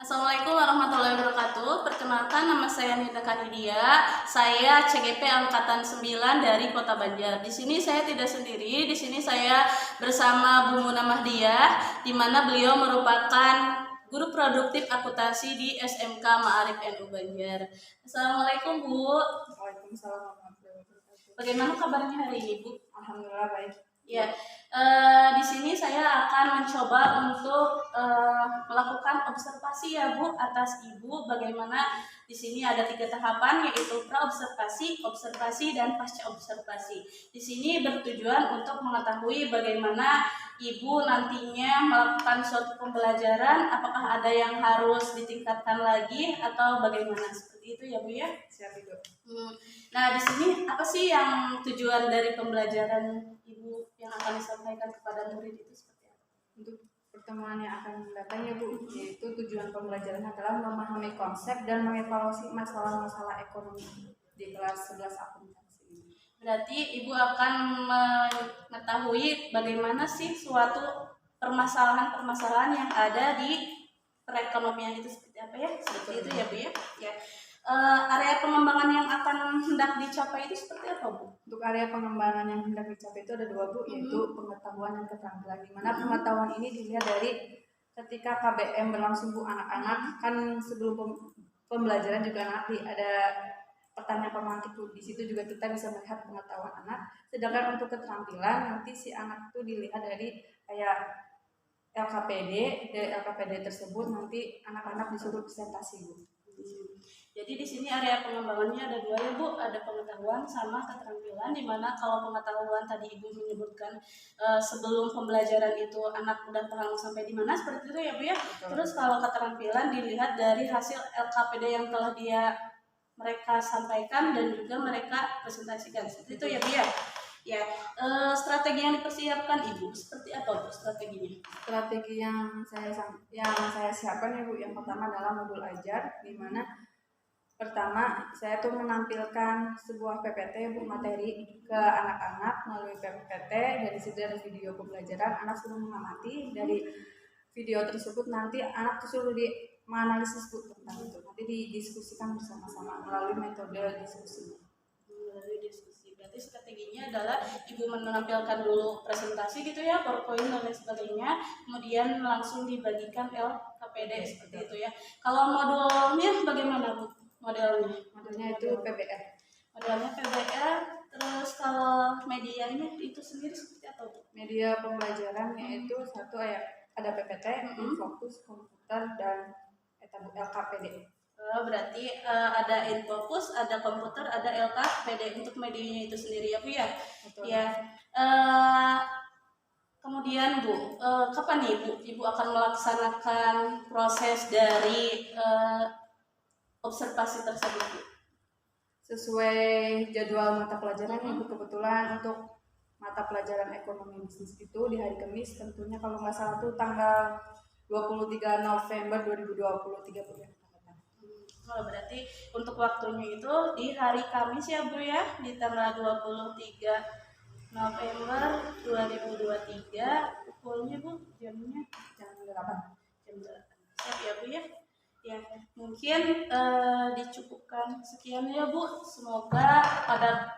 Assalamualaikum warahmatullahi wabarakatuh. Perkenalkan, nama saya Nida Kanidia. Saya CGP angkatan 9 dari Kota Banjar. Di sini saya tidak sendiri. Di sini saya bersama Bu Muna Mahdiah, di mana beliau merupakan guru produktif akuntansi di SMK Ma'arif NU Banjar. Assalamualaikum Bu. Waalaikumsalam warahmatullahi wabarakatuh. Bagaimana kabarnya hari ini Bu? Alhamdulillah baik. Ya, di sini saya akan mencoba untuk melakukan observasi ya Bu atas Ibu. Bagaimana di sini ada 3 tahapan, yaitu pra-observasi, observasi, dan pasca observasi. Di sini bertujuan untuk mengetahui bagaimana Ibu nantinya melakukan suatu pembelajaran, apakah ada yang harus ditingkatkan lagi atau bagaimana, seperti itu ya Bu ya. Siap Ibu. Nah, di sini apa sih yang tujuan dari pembelajaran Ibu yang akan disampaikan kepada murid itu seperti apa? Untuk pertemuan yang akan datang ya Bu, yaitu tujuan pembelajaran adalah memahami konsep dan mengevaluasi masalah-masalah ekonomi di kelas 11 akuntansi ini. Berarti Ibu akan mengetahui bagaimana sih suatu permasalahan-permasalahan yang ada di perekonomian itu seperti apa ya? Seperti itu ya Bu ya. Ya. Area pengembangan yang akan hendak dicapai itu seperti apa Bu? Untuk area pengembangan yang hendak dicapai itu ada 2 Bu, yaitu pengetahuan dan keterampilan. Di mana pengetahuan ini dilihat dari ketika KBM berlangsung Bu, anak-anak kan sebelum pembelajaran juga nanti ada pertanyaan pemantik Bu. Di situ juga kita bisa melihat pengetahuan anak. Sedangkan untuk keterampilan nanti si anak itu dilihat dari kayak LKPD, dari LKPD tersebut nanti anak-anak disuruh presentasi Bu. Jadi di sini area pengembangannya ada 2 ya Bu, ada pengetahuan sama keterampilan, di mana kalau pengetahuan tadi Ibu menyebutkan sebelum pembelajaran itu anak udah paham sampai di mana, seperti itu ya Bu ya. Terus kalau keterampilan dilihat dari hasil LKPD yang telah mereka sampaikan dan juga mereka presentasikan, seperti itu ya Bu ya. Ya, strategi yang dipersiapkan Ibu seperti apa Bu strateginya? Strategi yang saya siapkan ya Bu, yang pertama adalah modul ajar, di mana pertama saya tuh menampilkan sebuah PPT Bu, materi ke anak-anak melalui PPT. Dari situ ada video pembelajaran, anak suruh mengamati. Dari video tersebut nanti anak suruh menganalisis Bu tentang itu, nanti didiskusikan bersama-sama melalui metode diskusi. Berarti strateginya adalah Ibu menampilkan dulu presentasi gitu ya, PowerPoint dan lain sebagainya, kemudian langsung dibagikan LKPD seperti itu ya. Kalau modulnya bagaimana Bu? Modelnya itu PBR. Modelnya PBR. Terus kalau medianya itu sendiri seperti apa Bu? Media pembelajaran yaitu satu ada PPT, Infocus, komputer, dan LKPD. Berarti ada Infocus, ada komputer, ada LKPD untuk medianya itu sendiri ya Bu ya. Betul. Ya. Kemudian Bu, kapan nih Bu Ibu akan melaksanakan proses dari observasi tersebut Bu? Sesuai jadwal mata pelajaran Ibu, kebetulan untuk mata pelajaran ekonomi bisnis itu di hari Kamis, tentunya kalau nggak salah itu tanggal 23 November 2023 Bu ya. Berarti untuk waktunya itu di hari Kamis ya Bu ya, di tanggal 23 November 2023, pukulnya Bu, jamnya jam 8. Siap ya Bu ya. Ya, mungkin dicukupkan sekian ya Bu. Semoga pada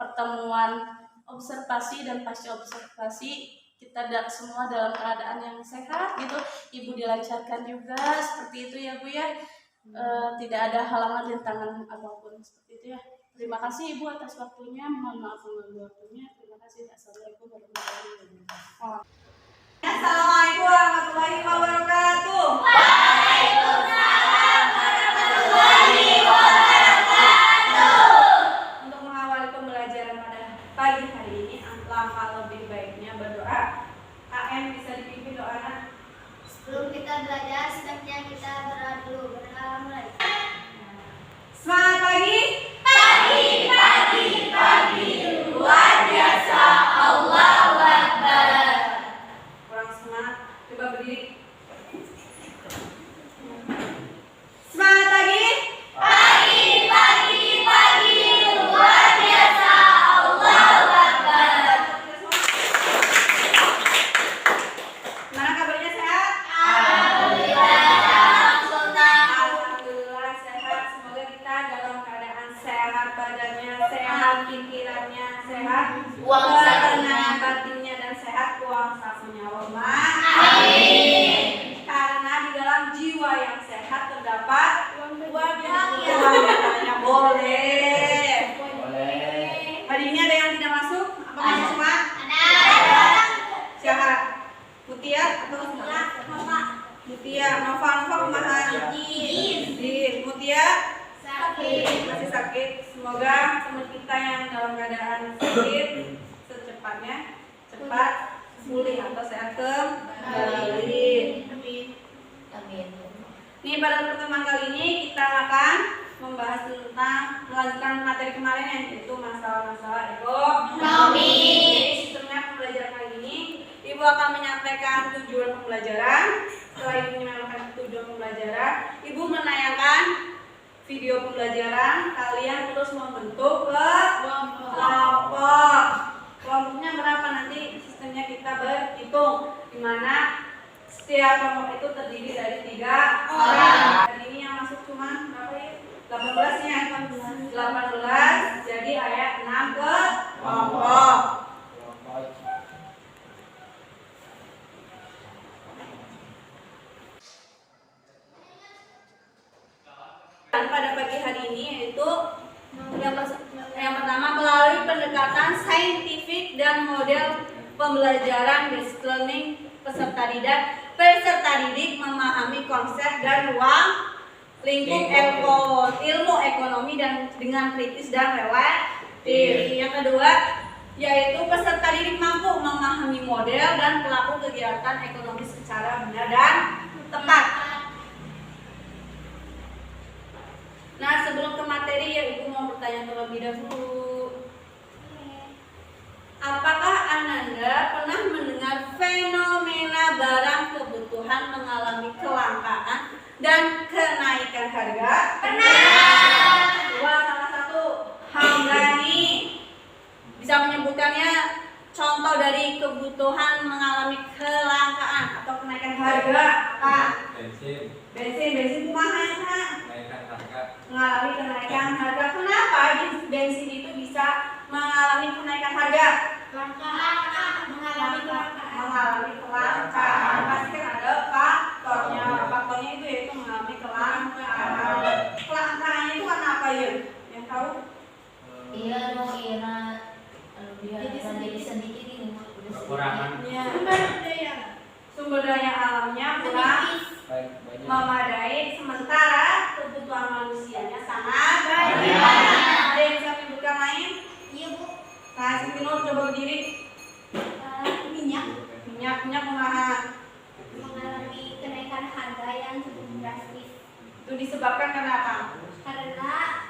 pertemuan observasi dan pasca observasi kita semua dalam keadaan yang sehat gitu. Ibu dilancarkan juga, seperti itu ya Bu ya. Tidak ada halangan rintangan apapun, seperti itu ya. Terima kasih Ibu atas waktunya. Mohon maaf mengganggu waktunya. Terima kasih. Assalamualaikum warahmatullahi wabarakatuh. Assalamualaikum warahmatullahi wabarakatuh. Untuk mengawali pembelajaran pada pagi hari ini, alangkah lebih baiknya berdoa. KM bisa dipimpin doa. Sebelum kita belajar, sebaiknya kita Masih sakit. Semoga teman kita yang dalam keadaan sakit secepatnya cepat pulih atau sehat kembali. Amin. Nih pada pertemuan kali ini kita akan membahas tentang melanjutkan materi kemarin yaitu masalah-masalah ekonomi. Jadi sistemnya pembelajaran kali ini Ibu akan menyampaikan tujuan pembelajaran. Setelah Ibu menyampaikan tujuan pembelajaran, Ibu menayangkan video pembelajaran. Kalian terus membentuk kelompok. Kelompoknya berapa nanti sistemnya kita berhitung, di mana setiap kelompok itu terdiri dari 3 orang. Dan ini yang masuk cuma berapa ya? 18 nya. 18. Jadi ayat 6 ke kelompok. Dan pada pagi hari ini yaitu yang pertama melalui pendekatan saintifik dan model pembelajaran based learning peserta didik memahami konsep dan ruang lingkup ilmu ekonomi dan dengan kritis dan relatif. Yang kedua yaitu peserta didik mampu memahami model dan pelaku kegiatan ekonomi secara benar dan tepat. Nah, sebelum ke materi ya Ibu mau bertanya terlebih dahulu. Apakah Ananda pernah mendengar fenomena barang kebutuhan mengalami kelangkaan dan kenaikan harga? Pernah. Dua, salah satu Hamdani bisa menyebutkannya contoh dari kebutuhan mengalami kelangkaan atau kenaikan harga apa? Bensin mahal kan? Mengalami kenaikan harga. Kenapa bensin itu bisa mengalami kenaikan harga? Mengalami kelangkaan. Pasti kan ada faktornya. Faktornya itu yaitu mengalami kelangkaan. Kelangkaannya itu karena apa ya? Yang tahu? Iya dong, Ira. Jadi sedikit ini kekurangan Sumber daya alamnya kurang memadai, sementara kebutuhan manusianya sangat banyak. Ada yang bisa menyebutkan lain? Iya Bu. Nah, Siti Nur coba berdiri. Minyak mahal. Mengalami kenaikan harga yang cukup drastis Itu disebabkan kenapa? karena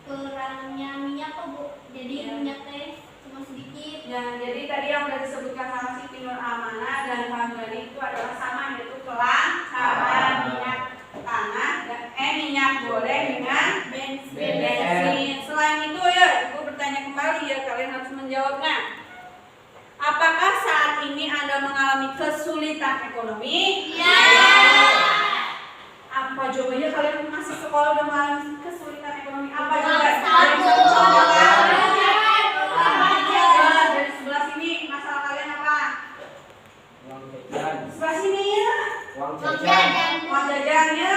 kurangnya minyak kok Bu. Jadi minyak teh cuma sedikit. Ya, jadi tadi yang sudah disebutkan sama Siti Nur Amanah dan Hamdani itu adalah sama, yaitu kelangkaan minyak tanah dan minyak goreng dengan bensin. Selain itu ya, Ibu bertanya kembali ya, kalian harus menjawabnya. Apakah saat ini Anda mengalami kesulitan ekonomi? Ya. Apa jawabannya? Kalian masih sekolah udah mengalami kesulitan ekonomi? Apa jawaban? Dari sebelah sini masalah kalian apa? Sebelah sini ya. Uang jajannya.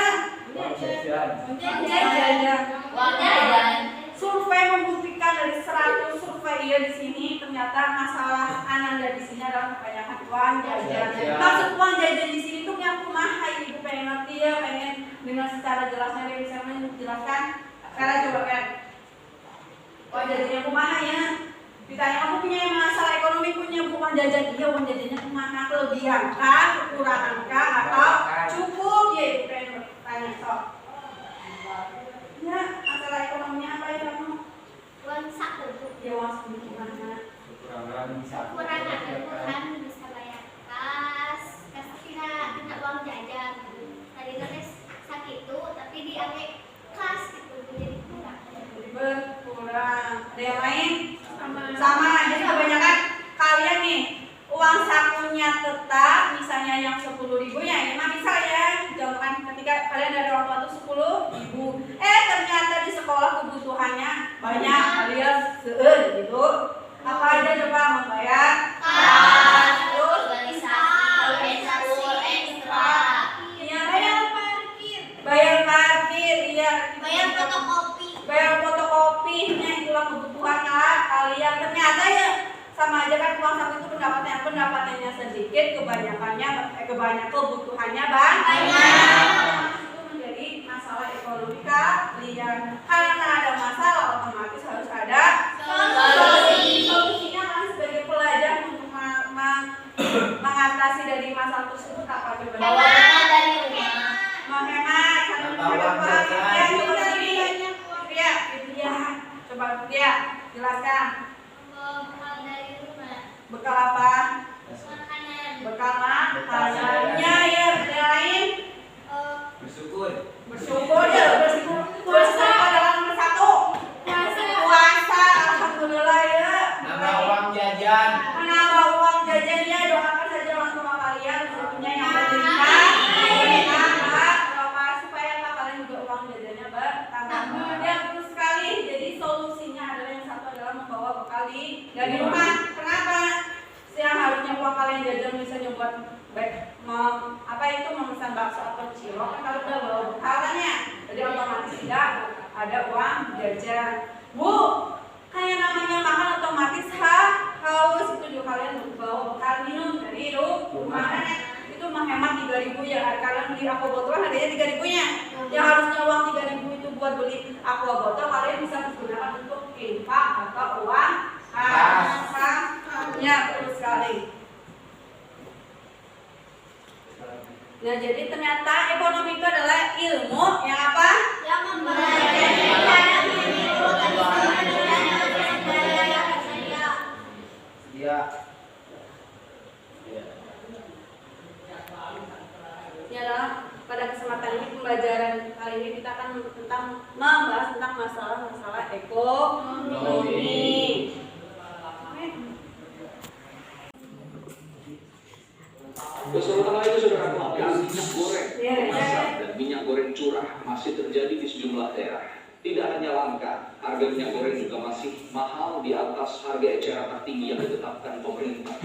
Survei membuktikan dari 100 survei ya di sini ternyata masalah Ananda di sini adalah kebanyakan uang jajan. Maksud uang jajan di sini tuh yang kumaha Ibu pengen ngerti ya, pengen dengan secara jelasnya dia bisa menjelaskan. Sekarang coba kan. Uang jajannya kumaha ya? Ditanya kamu punya masalah ekonomi, punya uang jajan, iya uang jajannya kumaha, kelebihan kah, kekurangan kah, atau cukup ya Ibu pengen tanya sok. Ya, masalah ekonominya apa ya kamu? Uang saku Bu. Ya uang saku gimana? Kekurangan kan bisa bayar kas tidak uang jajan. Tadi nulis sakit itu tapi diambil kas gitu jadi kurang. Jadi berkurang. Ada yang lain? Sama. Jadi kebanyakan kalian nih uang sakunya tetap, misalnya yang 10.000 ya, emang bisa ya. Contohkan ketika kalian dari orang tua tuh 10.000. Ternyata di sekolah kebutuhannya banyak alias gitu. Apa aja coba membayar? Terus Organisasi ekstra. iya, bayar parkir, iya. Bayar fotokopi. Bayar fotokopinya itulah kebutuhannya kalian. Ternyata ya sama aja kan uang saku itu pendapatannya sedikit, kebanyakan kebutuhannya banyak. Itu menjadi masalah ekonomi. Karena ada masalah, otomatis harus ada solusi. Solusinya kan sebagai pelajar untuk mengatasi dari masalah tersebut apa coba? Bawa dari rumah. Menghemat, coba dia jelaskan. Bekal dari rumah. Bekal apa? Makanan. Bekal makanannya ya, ada lain. Bersyukur. Bersyukur ya, bersyukur adalah nomor 1. Puasa, alhamdulillah ya. Nambah uang jajan. Menambah uang jajannya, doakan saja orang tua kalian tentunya yang berlimpah, supaya kalian juga uang jajannya bertambah. Yang perlu sekali, jadi solusinya adalah yang satu adalah membawa bekal dari rumah. Kenapa? Yang harusnya uang kalian jajan misalnya buat memesan bakso atau cilok, kan kalau udah bawa bekalannya, jadi otomatis tidak ada uang jajan. Bu, kayak namanya makan otomatis haus, itu juga kalian bawa bekal minum dari rumah. Itu menghemat 3.000 ya. Kalian beli aqua botol harganya 3.000-nya. Yang harusnya uang 3.000 itu buat beli aqua botol, kalian bisa menggunakan untuk infak atau uang kasnya. Betul sekali. Nah, jadi ternyata ekonomi itu adalah ilmu yang apa? Yang mempelajari cara meniru dan budaya. Iya. Ini adalah pada kesempatan ini pembelajaran kali ini kita akan membahas tentang masalah ekonomi. Bersama itu saudara harga minyak goreng kemasan dan minyak goreng curah masih terjadi di sejumlah daerah. Tidak hanya langka, harga minyak goreng juga masih mahal di atas harga eceran tertinggi yang ditetapkan pemerintah.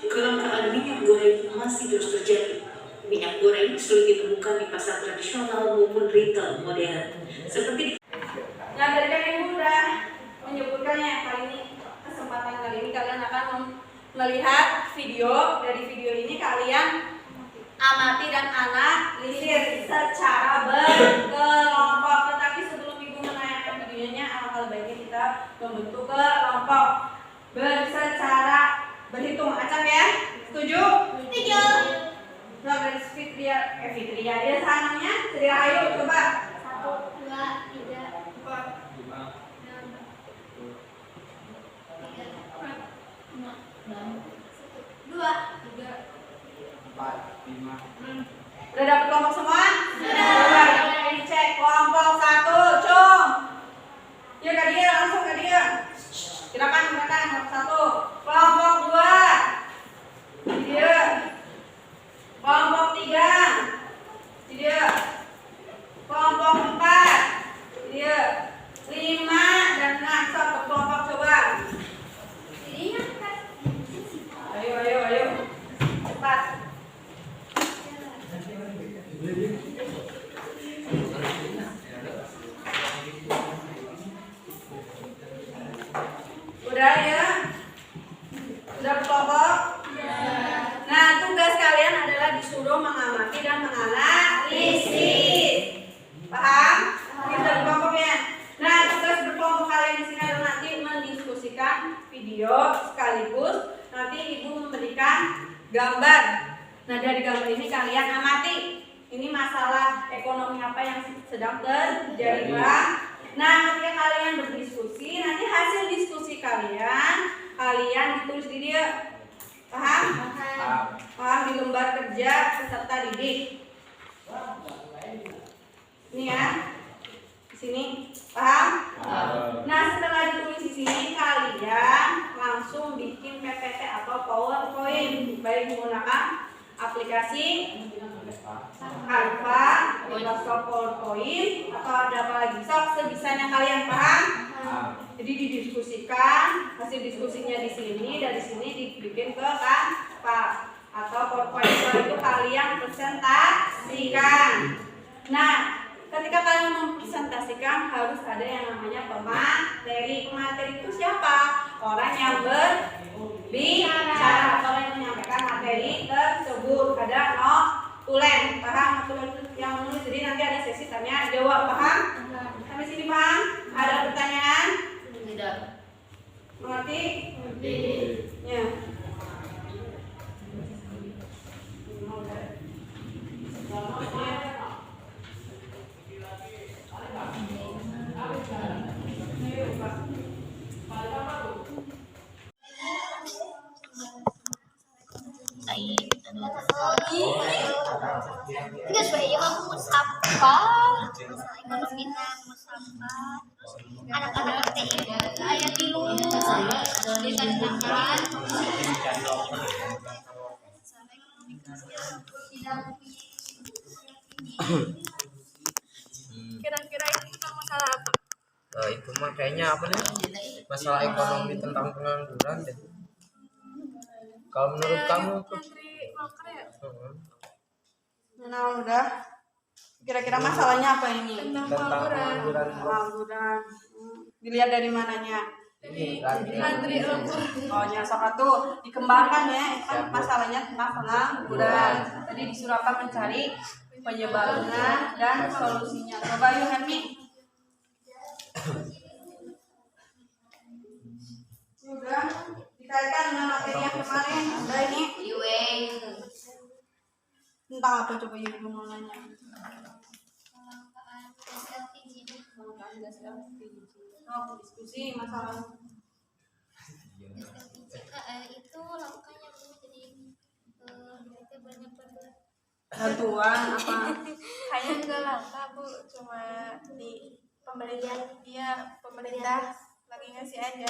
Kelangkaan minyak goreng masih terus terjadi. Minyak goreng sulit ditemukan di pasar tradisional maupun retail modern. Seperti Nah, dari kan Ibu udah menyebutkannya, kesempatan kali ini kalian akan melihat video. Dari video ini kalian amati dan analisis secara berkelompok. Tetapi sebelum Ibu menayangkan videonya, alangkah baiknya kita membentuk kelompok secara berhitung. Acap ya? Setuju? Setuju. Nah, dari Fitria, dia sananya, Fitria, ayo coba. 1, 2, 3, 4, 5. Udah dapat kelompok semua? Sudah. Cek kelompok 1, cung. Ya ke dia, langsung ke dia. Silakan kelompok 1. Kelompok 2. Dia. Kelompok 3. Dia. Kelompok 4. Dia. 5 dan 6. Satu kelompok coba. Ayo. Cepat. Udah ya? Udah berkelompok? Nah, tugas kalian adalah disuruh mengamati dan menganalisis. Paham? Kita berkelompoknya. Nah, tugas berkelompok kalian di sini adalah nanti mendiskusikan video sekaligus nanti Ibu memberikan gambar. Nah, dari gambar ini kalian amati. Ini masalah ekonomi apa yang sedang terjadi, Bang. Nah, ketika kalian berdiskusi, nanti hasil diskusi kalian ditulis di dia. Paham? Paham di lembar kerja peserta didik. Ini ya. Di sini. Paham? Nah, setelah ditulis di sini kalian langsung bikin PPT atau PowerPoint, baik menggunakan aplikasi Canva, Microsoft PowerPoint, atau ada apa lagi, sok sebisanya kalian. Paham? Jadi didiskusikan, hasil diskusinya di sini, dari sini dibikin ke Canva atau PowerPoint. Setelah itu kalian presentasikan. Nah, ketika kalian mempresentasikan harus ada yang namanya pemateri. Pemateri itu siapa? Orang yang berbicara, orang yang menyampaikan materi tersebut. Ada notulen, paham Tanya, jawab, paham? Sampai sini paham? Ada pertanyaan? Tidak. Mengerti? Ya. Enggak sebenarnya kamu musafah ekonomi kita musafah anak-anak PTI ayat di luar dikasih tambahan Kira-kira itu masalah apa? Itu mah kayaknya apa nih? Masalah ekonomi tentang pengangguran deh. Kalau menurut kamu tuh? Nah, udah. Kira-kira masalahnya apa ini? Tentang Tentang pengangguran. Pengangguran. Dilihat dari mananya? Antri Oh, ya, satu dikembangkan ya. Kan masalahnya tentang pengangguran. Tadi disuruh apa mencari penyebabnya dan solusinya. Coba yuk, Hermi. Sudah dikaitkan dengan materi yang kemarin. Udah ini tentang apa coba yuk mau nanya? Oh, diskusi masalah itu lakukannya Bu, jadi kita banyak bantuan apa? Kayaknya enggak langka Bu, cuma di pemerintah lagi ngasih aja.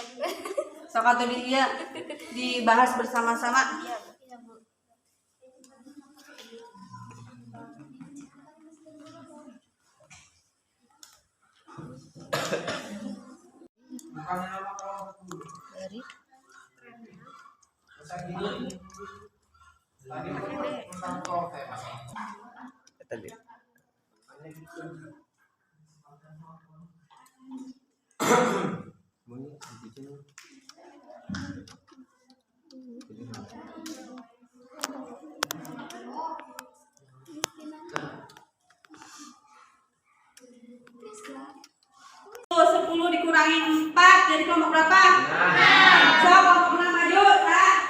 Sok atau dia dibahas bersama-sama. Iya Bu. Tadi. Tuh, 10 dikurangi 4 jadi kelompok berapa? 6. So, kelompok 6 maju, Kak.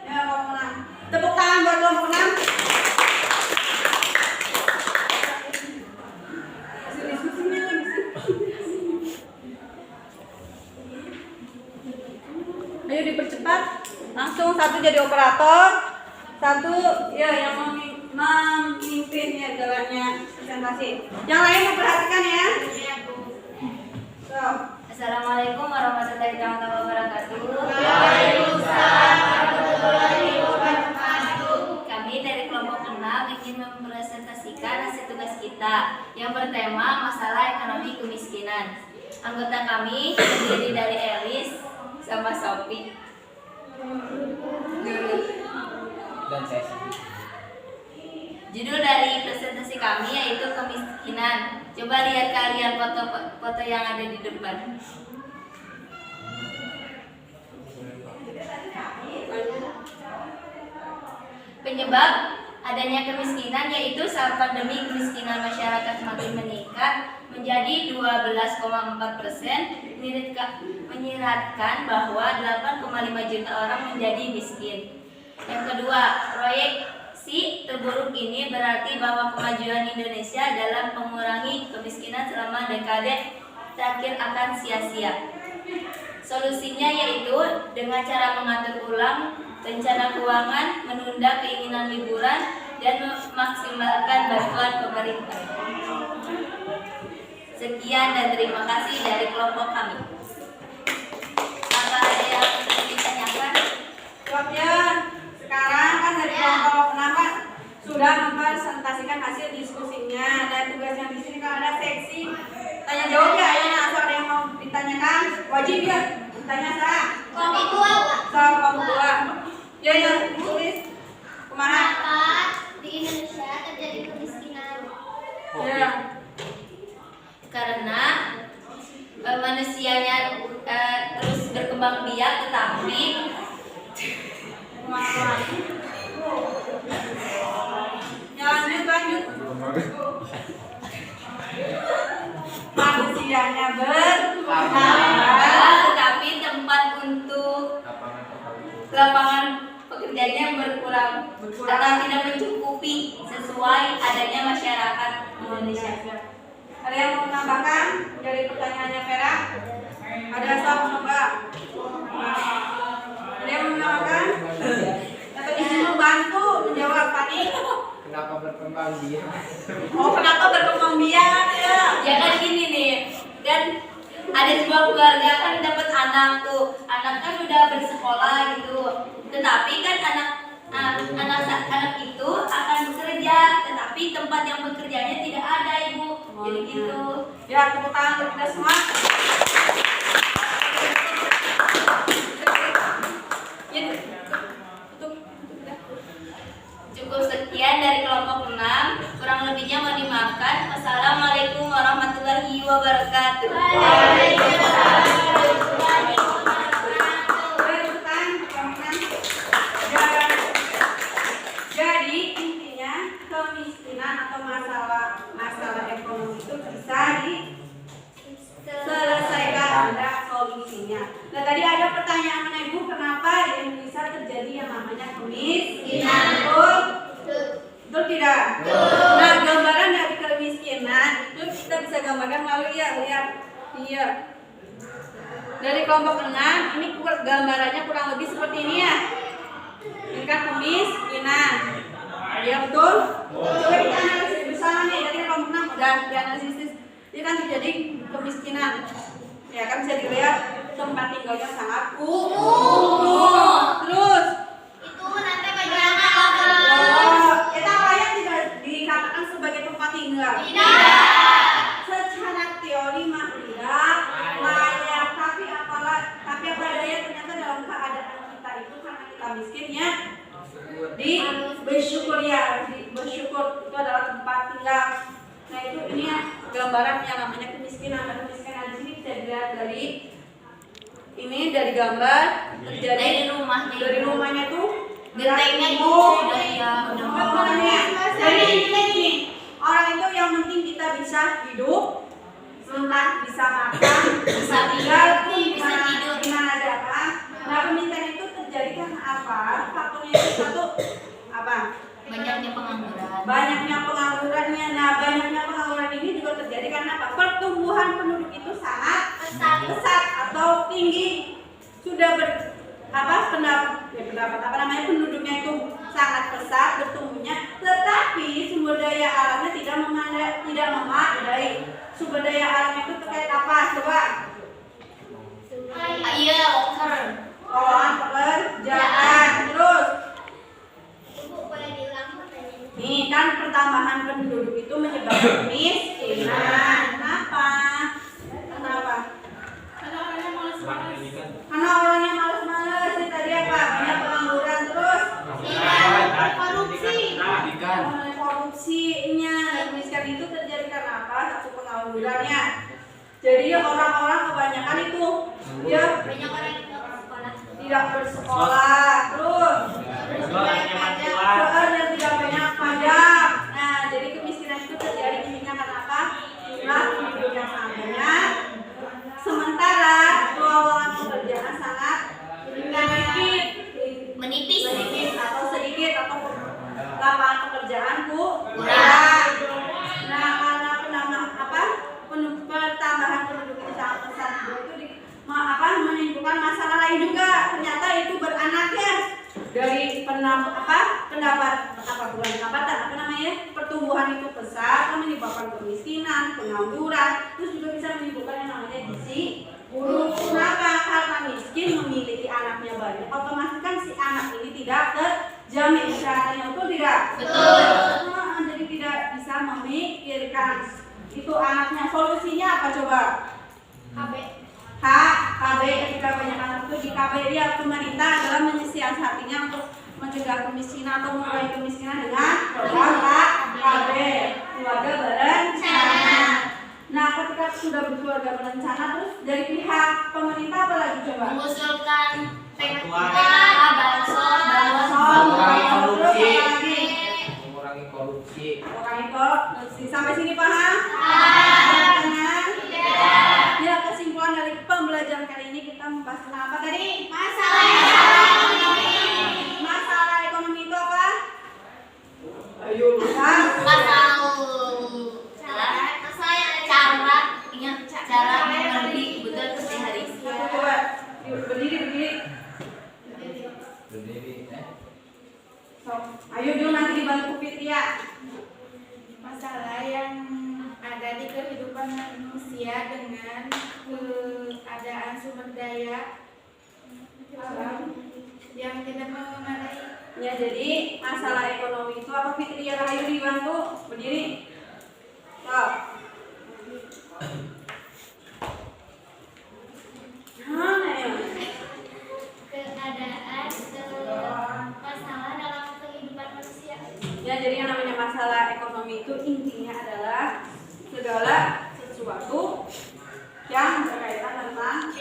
Ya, kelompok 6. Tepuk tangan buat kelompok 6. Ayo dipercepat. Langsung satu jadi operator, satu ya yang memimpin ya jalannya presentasi. Yang lain memperhatikan ya. So. Assalamualaikum warahmatullahi wabarakatuh. Waalaikumsalam warahmatullahi wabarakatuh. Kami dari kelompok 6 ingin mempresentasikan hasil tugas kita yang bertema masalah ekonomi kemiskinan. Anggota kami terdiri dari Elis sama Sophie. Dan saya sendiri. Judul dari presentasi kami yaitu kemiskinan. Coba lihat kalian foto-foto yang ada di depan. Penyebab adanya kemiskinan yaitu saat pandemi kemiskinan masyarakat semakin meningkat menjadi 12,4%, menyiratkan bahwa 8,5 juta orang menjadi miskin. Yang kedua, proyeksi terburuk ini berarti bahwa kemajuan Indonesia dalam mengurangi kemiskinan selama dekade terakhir akan sia-sia. Solusinya yaitu dengan cara mengatur ulang rencana keuangan, menunda keinginan liburan, dan memaksimalkan bantuan pemerintah. Sekian dan terima kasih dari kelompok kami. Apa ada yang ingin ditanyakan? Jawabnya sekarang kan dari kelompok 6 kan sudah mempresentasikan hasil diskusinya dan tugasnya di sini kan ada seksi tanya jawab ya. Ayo asal ada yang mau ditanyakan wajib ya tanya saya. Kelompok 2 So, kelompok 2 ya tulis kemana? Kenapa di Indonesia terjadi kemiskinan? Ya. Karena manusianya terus berkembang biak, tetapi lapangan pekerjaannya berkurang atau tidak mencukupi sesuai adanya masyarakat Indonesia. Ada yang mau menambahkan dari pertanyaannya Vera? Ada soal coba? Ada yang mau menambahkan? Atau izin membantu menjawab tadi? Kenapa berkembang biak? Oh, kenapa berkembang biak ya? Ya kan gini nih, kan ada sebuah keluarga kan dapat anak tuh, anak kan udah bersekolah gitu, tetapi kan anak itu akan bekerja, tetapi tempat yang bekerjanya tidak ada ibu, jadi gitu. Ya, tepuk tangan untuk kita semua. Cukup sekian dari kelompok 6, kurang lebihnya mohon dimaafkan. Wassalamualaikum warahmatullahi wabarakatuh. Jadi intinya kemiskinan atau masalah ekonomi itu bisa diselesaikan, ada solusinya. Nah tadi ada pertanyaan mengenai Ibu, kenapa di Indonesia terjadi yang namanya kemiskinan? Betul tidak? Nah gambaran dari kemiskinan itu kita bisa gambarkan melalui lihat. Dari kelompok 6 ini gambarannya kurang lebih seperti ini ya. Ini kan kemiskinan. Ya betul? Coba kita analisis bersama nih dari kelompok 6 udah dianalisis. Ini kan terjadi kemiskinan. Ya kan bisa dilihat tempat tinggalnya sangat kumuh. Terus Itu nanti bagaimana? kita layak tidak dikatakan sebagai tempat tinggal? Tidak. Secara teori mah tidak layak, tapi apa daya ternyata dalam keadaan kita itu karena kita miskinnya bersyukur itu adalah tempat tinggal. Nah itu ini ya gambaran yang namanya kemiskinan. Nah, kemiskinan di sini bisa dilihat dari gambar terjadi dari rumahnya tuh Gentengnya itu udah ya jadi ini orang itu yang penting kita bisa hidup, entah bisa makan, bisa tinggal, bisa tidur. gimana aja kan. Nah kemiskinan itu terjadi karena apa? Faktornya itu satu apa? banyaknya pengangguran. Banyaknya penganggurannya. Nah banyaknya pengangguran ini juga terjadi karena apa? Pertumbuhan penduduk itu sangat pesat atau tinggi. Sudah penduduknya itu sangat pesat bertumbuhnya, tetapi sumber daya alamnya tidak memadai. Sumber daya alamnya itu terkait apa? Coba. Iya, Lapangan pekerjaan. Terus Ibu boleh diulang pertanyaannya? nih kan pertambahan penduduk itu menyebabkan kemiskinan. Kenapa? Karena orangnya malas-malas. Ini tadi apa? Banyak pengangguran. Terus korupsinya. Kemiskinan itu terjadi karena apa? Satu, penganggurannya. Jadi orang-orang kebanyakan itu ya Banyak orang yang tidak bersekolah. tidak bersekolah. Terus dan tidak banyak pajak. Nah, jadi kemiskinan itu terjadi intinya karena apa? Jumlah penduduk yang sangat banyak. Sementara lowongan pekerjaan sangat menipis. sedikit atau lapangan pekerjaan kurang. Nah, karena pertambahan penduduk itu sangat pesat itu menimbulkan masalah lain juga. Ternyata itu beranaknya dari pertumbuhan itu pesat menyebabkan kemiskinan, pengangguran, terus juga bisa menimbulkan yang namanya gizi buruk. Kenapa? Karena miskin memiliki anaknya banyak, otomatis kan si anak ini tidak terjamin kesehatannya, betul tidak? Betul. Jadi tidak bisa memikirkan itu anaknya. Solusinya apa coba? KB ketika banyak anak itu di KB dia pemerintah adalah menyiasatinya untuk mencegah kemiskinan atau mengurangi kemiskinan dengan program KB keluarga berencana. Nah ketika sudah berkeluarga berencana terus dari pihak pemerintah apa lagi coba? Mengusulkan Mengurangi korupsi. Sampai sini paham? Ya, kesimpulan dari pembelajaran kali ini kita membahas tentang apa tadi? Masalah ekonomi. So, ayo dulu nanti dibantu Fitria. Masalah yang ada di kehidupan manusia dengan keadaan sumber daya alam yang tidak memadai. Ya, jadi masalah ekonomi itu apa Fitria? Ayo dibantu berdiri. Stop. Mana ya? Keadaan masalah dalam kehidupan manusia. Ya, jadi yang namanya masalah ekonomi itu intinya adalah segala sesuatu yang berkaitan tentang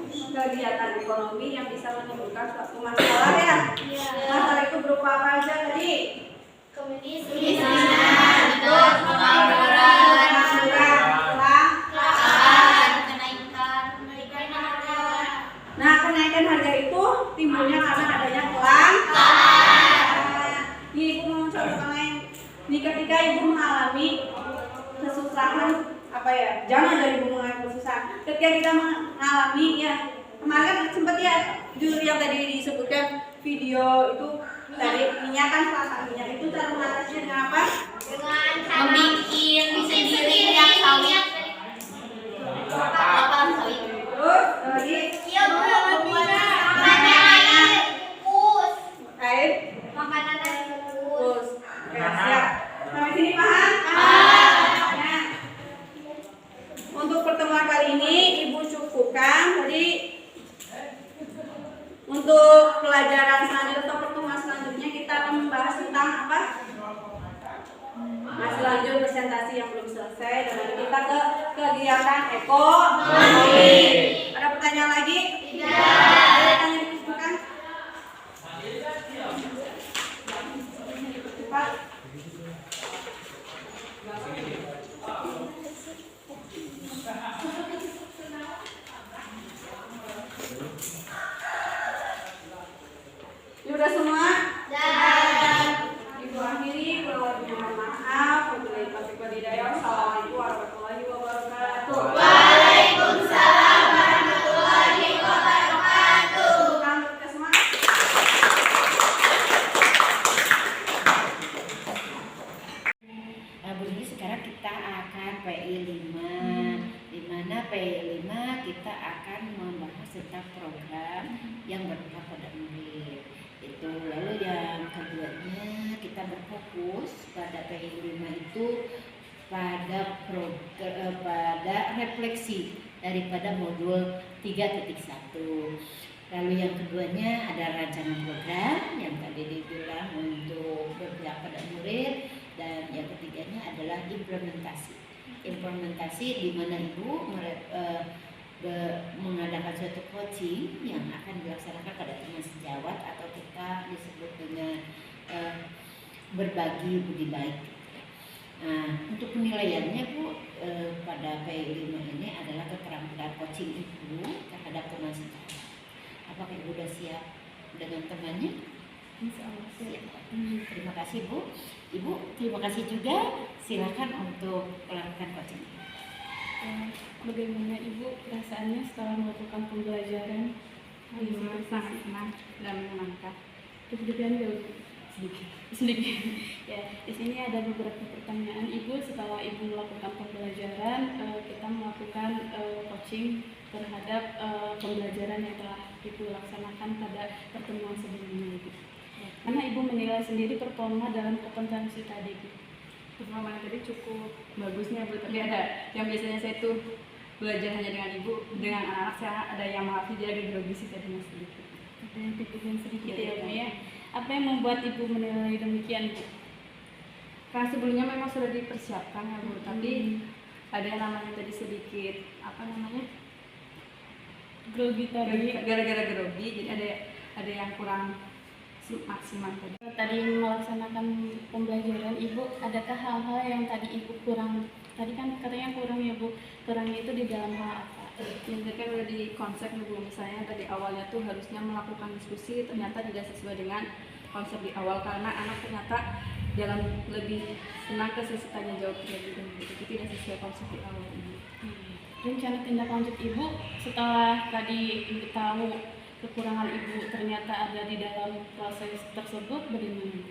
kegiatan ekonomi yang bisa menimbulkan suatu masalah ya. Masalah itu berupa apa aja tadi? Kemiskinan, Nah, kenaikan harga itu timbulnya karena adanya kelangkaan. Nih, ibu mau contoh lain. Nih, ketika ibu mengalami kesusahan apa ya? Jangan dari ibu mengalami kesusahan. Ketika kita mengalami ya, kemarin sempat ya jujur yang tadi disebutkan video itu tadi minyak kan salah minyak itu cara mengatasinya dengan apa? dengan Membikin sendiri minyak sawit. Lapangan sawit. Terus lagi iya membuat makanan kukus. air Makanan dari kukus. terus. Oke, siap. Sampai sini paham? Nah, untuk pertemuan kali ini ibu cukupkan tadi. Untuk pelajaran selanjutnya atau pertemuan selanjutnya kita akan membahas tentang apa? Masih lanjut presentasi yang belum selesai dan nanti kita ke kegiatan ekonomi. Ada pertanyaan lagi? Tidak. Ada tanya dikumpulkan? Cepat. Ini udah semua? Dan Ibu akhiri, kurang lebih mohon maaf. Wabillahi taufiq wal hidayah. Wassalamualaikum warahmatullahi wabarakatuh. Waalaikumsalam warahmatullahi wabarakatuh. Selamat ke semua. Jadi sekarang kita akan PI 5, di mana PI 5 kita akan membahas tentang program yang berpihak pada murid. Itu lalu yang keduanya kita berfokus pada PI 5 itu pada pada refleksi daripada modul 3.1. Lalu yang keduanya ada rencana program yang tadi dibilang untuk berpihak pada murid, dan yang ketiganya adalah implementasi. Implementasi di mana ibu mengadakan suatu coaching yang akan dilaksanakan pada teman sejawat atau kita disebut dengan berbagi budi baik. Nah, untuk penilaiannya Bu, pada PI 5 ini adalah keterampilan coaching ibu terhadap teman sejawat. Apakah ibu sudah siap dengan temannya? Insya Allah siap. Terima kasih Bu. Ibu, terima kasih juga. Silakan untuk melakukan coaching. Bagaimana Ibu perasaannya setelah melakukan pembelajaran? Sangat senang dan menyenangkan. Deg-degan jauh sedikit. Ya, di sini ada beberapa pertanyaan Ibu. Setelah Ibu melakukan pembelajaran, kita melakukan coaching terhadap pembelajaran yang telah Ibu laksanakan pada pertemuan sebelumnya Ibu. Karena Ibu menilai sendiri performa dalam kompetensi tadi Ibu. Performa tadi cukup bagusnya Bu, tapi ada yang biasanya saya tuh belajar hanya dengan Ibu, dengan anak-anak saya ada yang maafin dia ada grogi sih tadinya sedikit. Ada yang pikiran sedikit ya Bu ya. Apa yang membuat Ibu menilai demikian Bu? Karena sebelumnya memang sudah dipersiapkan ya Bu, tapi ada yang namanya tadi sedikit apa namanya? Grogi tadi. Gara-gara grogi, jadi ada yang kurang maksimal tadi. Tadi melaksanakan pembelajaran Ibu, adakah hal-hal yang tadi Ibu kurang? Tadi kan katanya kurang ya Bu, kurangnya itu di dalam hal apa? Yang kan udah di konsep Bu, misalnya tadi awalnya tuh harusnya melakukan diskusi, ternyata tidak sesuai dengan konsep di awal karena anak ternyata dalam lebih senang ke sesi tanya jawab lebih dan itu tidak sesuai konsep di awal ini. Rencana tindak lanjut Ibu setelah tadi Ibu tahu kekurangan ibu ternyata ada di dalam proses tersebut, bagaimana?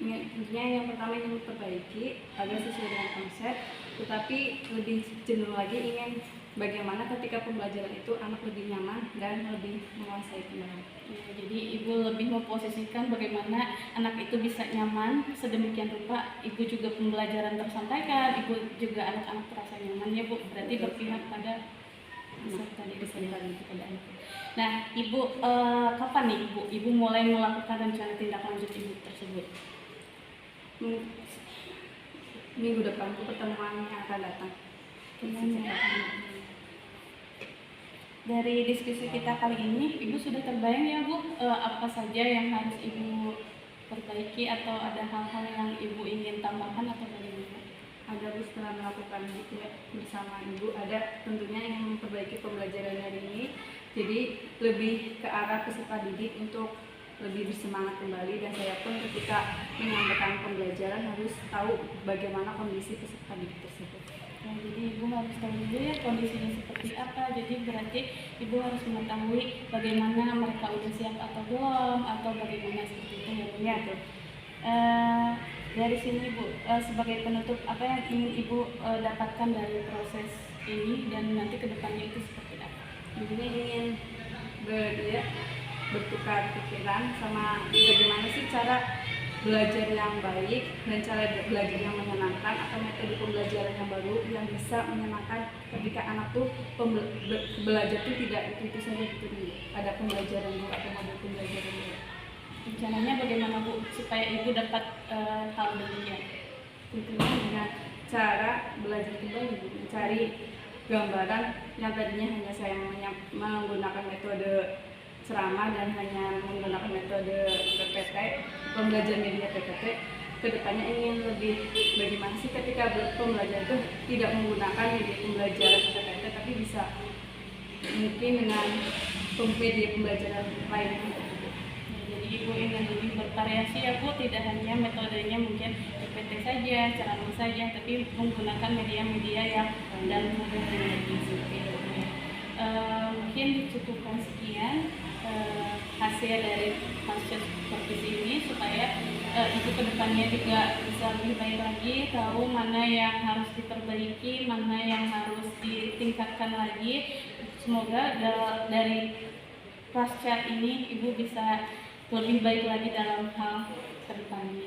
Intinya yang pertama ingin memperbaiki agar sesuai dengan konsep, tetapi lebih jenuh lagi ingin bagaimana ketika pembelajaran itu anak lebih nyaman dan lebih menguasai kembali. Ya, jadi ibu lebih memposisikan bagaimana anak itu bisa nyaman sedemikian rupa, ibu juga pembelajaran tersampaikan, ibu juga anak-anak terasa nyaman ya Bu, berarti berpihak pada peserta didik kepada anak. Nah, ibu kapan nih ibu mulai melakukan rencana tindak lanjut ibu tersebut? Minggu depan pertemuan yang akan datang. Dari diskusi kita kali ini, Ibu sudah terbayang ya Bu, apa saja yang harus Ibu perbaiki atau ada hal-hal yang Ibu ingin tambahkan atau bagaimana? Ada Bu, setelah melakukan ya, bersama Ibu, ada tentunya yang memperbaiki pembelajaran hari ini, jadi lebih ke arah peserta didik untuk lebih bersemangat kembali, dan saya pun ketika menyampaikan pembelajaran harus tahu bagaimana kondisi peserta didik tersebut. Nah, jadi Ibu harus tahu dulu ya kondisinya seperti apa. Jadi berarti Ibu harus mengetahui bagaimana mereka udah siap atau belum, atau bagaimana seperti itu ya Bu ya. Dari sini Bu, sebagai penutup, apa yang ingin Ibu dapatkan dari proses ini dan nanti kedepannya itu seperti apa? Intinya ingin bertukar pikiran sama bagaimana sih cara belajar yang baik dan cara belajar yang menyenangkan, atau metode pembelajaran yang baru yang bisa menyenangkan ketika anak tuh belajar tuh tidak itu saja gitu, ada pembelajaran dulu atau model pembelajaran dulu. Rencananya bagaimana Bu supaya Ibu dapat hal demikian? Tentunya dengan cara belajar kembali, mencari gambaran yang tadinya hanya saya menggunakan metode ceramah dan hanya menggunakan metode PPT, pembelajaran media PPT. Kedepannya ingin lebih bagaimana sih ketika pembelajaran itu tidak menggunakan media pembelajaran PPT, tapi bisa mungkin dengan media pembelajaran lainnya. Jadi Ibu ingin lebih bervariasi ya Bu, tidak hanya metodenya mungkin PPT saja, ceramah saja, tapi menggunakan media-media yang dan model yang lebih seperti itu ya. Mungkin dicukupkan sekian hasil dari kasus seperti ini, supaya Ibu kedepannya juga bisa lebih baik lagi, tahu mana yang harus diperbaiki, mana yang harus ditingkatkan lagi. Semoga dari pasca ini Ibu bisa lebih baik lagi dalam hal kedepannya.